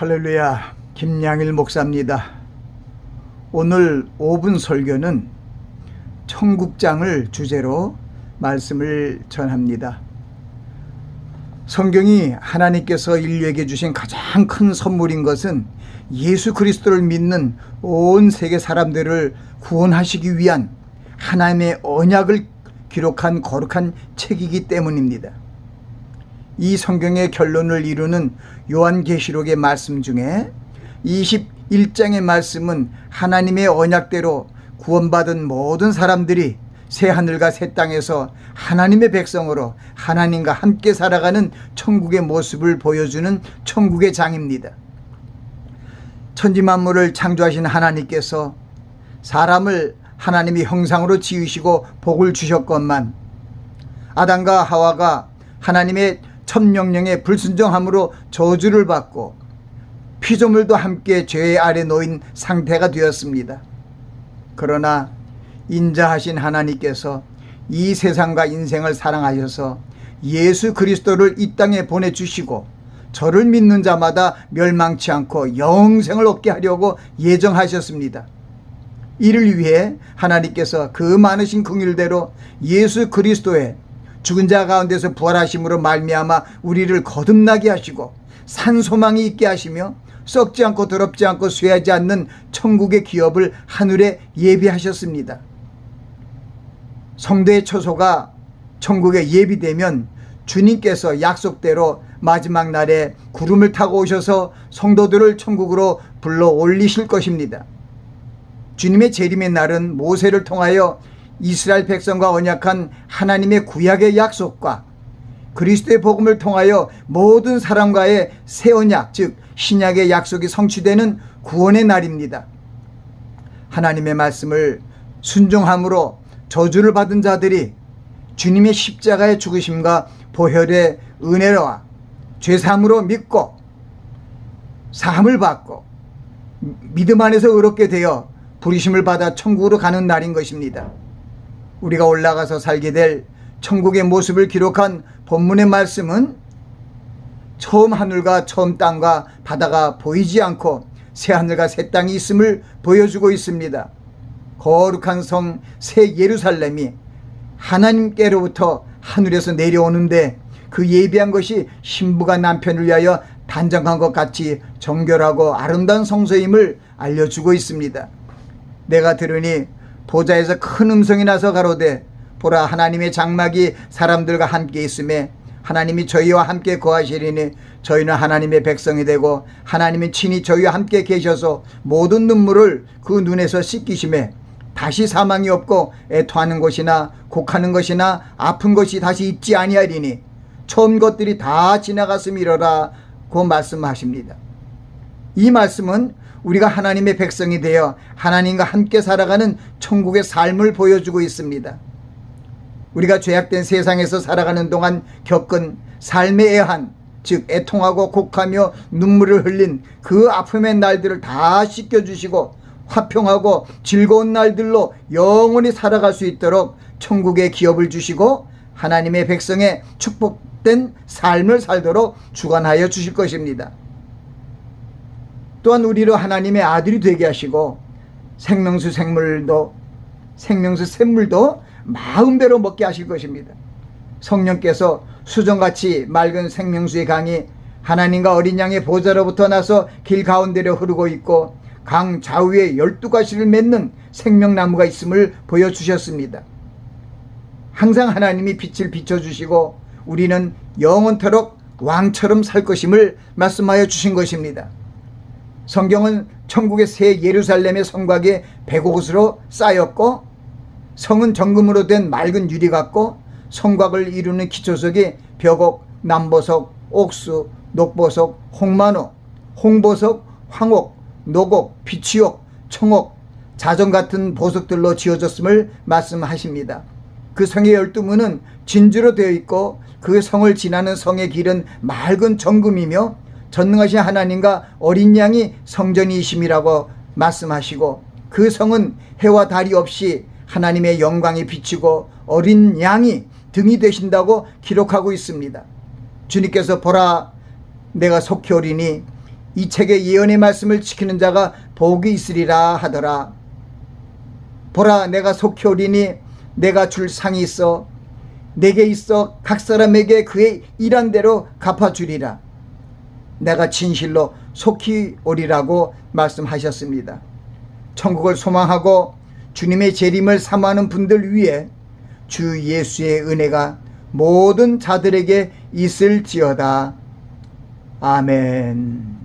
할렐루야, 김양일 목사입니다. 오늘 5분 설교는 청국장을 주제로 말씀을 전합니다. 성경이 하나님께서 인류에게 주신 가장 큰 선물인 것은 예수 그리스도를 믿는 온 세계 사람들을 구원하시기 위한 하나님의 언약을 기록한 거룩한 책이기 때문입니다. 이 성경의 결론을 이루는 요한계시록의 말씀 중에 21장의 말씀은 하나님의 언약대로 구원받은 모든 사람들이 새하늘과 새 땅에서 하나님의 백성으로 하나님과 함께 살아가는 천국의 모습을 보여주는 천국의 장입니다. 천지만물을 창조하신 하나님께서 사람을 하나님의 형상으로 지으시고 복을 주셨건만 아담과 하와가 하나님의 첫 명령에 불순종함으로 저주를 받고 피조물도 함께 죄 아래 놓인 상태가 되었습니다. 그러나 인자하신 하나님께서 이 세상과 인생을 사랑하셔서 예수 그리스도를 이 땅에 보내주시고 저를 믿는 자마다 멸망치 않고 영생을 얻게 하려고 예정하셨습니다. 이를 위해 하나님께서 그 많으신 긍휼대로 예수 그리스도의 죽은 자 가운데서 부활하심으로 말미암아 우리를 거듭나게 하시고 산소망이 있게 하시며 썩지 않고 더럽지 않고 쇠하지 않는 천국의 기업을 하늘에 예비하셨습니다. 성도의 처소가 천국에 예비되면 주님께서 약속대로 마지막 날에 구름을 타고 오셔서 성도들을 천국으로 불러 올리실 것입니다. 주님의 재림의 날은 모세를 통하여 이스라엘 백성과 언약한 하나님의 구약의 약속과 그리스도의 복음을 통하여 모든 사람과의 새 언약, 즉 신약의 약속이 성취되는 구원의 날입니다. 하나님의 말씀을 순종함으로 저주를 받은 자들이 주님의 십자가의 죽으심과 보혈의 은혜와 죄사함으로 믿고 사함을 받고 믿음 안에서 의롭게 되어 부르심을 받아 천국으로 가는 날인 것입니다. 우리가 올라가서 살게 될 천국의 모습을 기록한 본문의 말씀은 처음 하늘과 처음 땅과 바다가 보이지 않고 새 하늘과 새 땅이 있음을 보여주고 있습니다. 거룩한 성 새 예루살렘이 하나님께로부터 하늘에서 내려오는데 그 예비한 것이 신부가 남편을 위하여 단장한 것 같이 정결하고 아름다운 성소임을 알려주고 있습니다. 내가 들으니 보좌에서 큰 음성이 나서 가로되 보라 하나님의 장막이 사람들과 함께 있음에 하나님이 저희와 함께 거하시리니 저희는 하나님의 백성이 되고 하나님이 친히 저희와 함께 계셔서 모든 눈물을 그 눈에서 씻기심에 다시 사망이 없고 애토하는 것이나 곡하는 것이나 아픈 것이 다시 있지 아니하리니 처음 것들이 다 지나갔음이로라고 말씀하십니다. 이 말씀은 우리가 하나님의 백성이 되어 하나님과 함께 살아가는 천국의 삶을 보여주고 있습니다. 우리가 죄악된 세상에서 살아가는 동안 겪은 삶의 애환, 즉 애통하고 곡하며 눈물을 흘린 그 아픔의 날들을 다 씻겨주시고 화평하고 즐거운 날들로 영원히 살아갈 수 있도록 천국의 기업을 주시고 하나님의 백성의 축복된 삶을 살도록 주관하여 주실 것입니다. 또한 우리로 하나님의 아들이 되게 하시고 생명수 샘물도 마음대로 먹게 하실 것입니다. 성령께서 수정같이 맑은 생명수의 강이 하나님과 어린 양의 보좌로부터 나서 길 가운데로 흐르고 있고 강 좌우에 12가지를 맺는 생명나무가 있음을 보여주셨습니다. 항상 하나님이 빛을 비춰주시고 우리는 영원토록 왕처럼 살 것임을 말씀하여 주신 것입니다. 성경은 천국의 새 예루살렘의 성곽에 100옷으로 쌓였고 성은 정금으로 된 맑은 유리 같고 성곽을 이루는 기초석이 벽옥, 남보석, 옥수, 녹보석, 홍마노, 홍보석, 황옥, 녹옥, 비치옥, 청옥, 자전 같은 보석들로 지어졌음을 말씀하십니다. 그 성의 12문은 진주로 되어 있고 그 성을 지나는 성의 길은 맑은 정금이며 전능하신 하나님과 어린 양이 성전이심이라고 말씀하시고 그 성은 해와 달이 없이 하나님의 영광이 비치고 어린 양이 등이 되신다고 기록하고 있습니다. 주님께서 보라 내가 속히 오리니 이 책의 예언의 말씀을 지키는 자가 복이 있으리라 하더라. 보라, 내가 속히 오리니 내가 줄 상이 있어 내게 있어 각 사람에게 그의 일한 대로 갚아주리라. 내가 진실로 속히 오리라고 말씀하셨습니다. 천국을 소망하고 주님의 재림을 사모하는 분들 위해 주 예수의 은혜가 모든 자들에게 있을지어다. 아멘.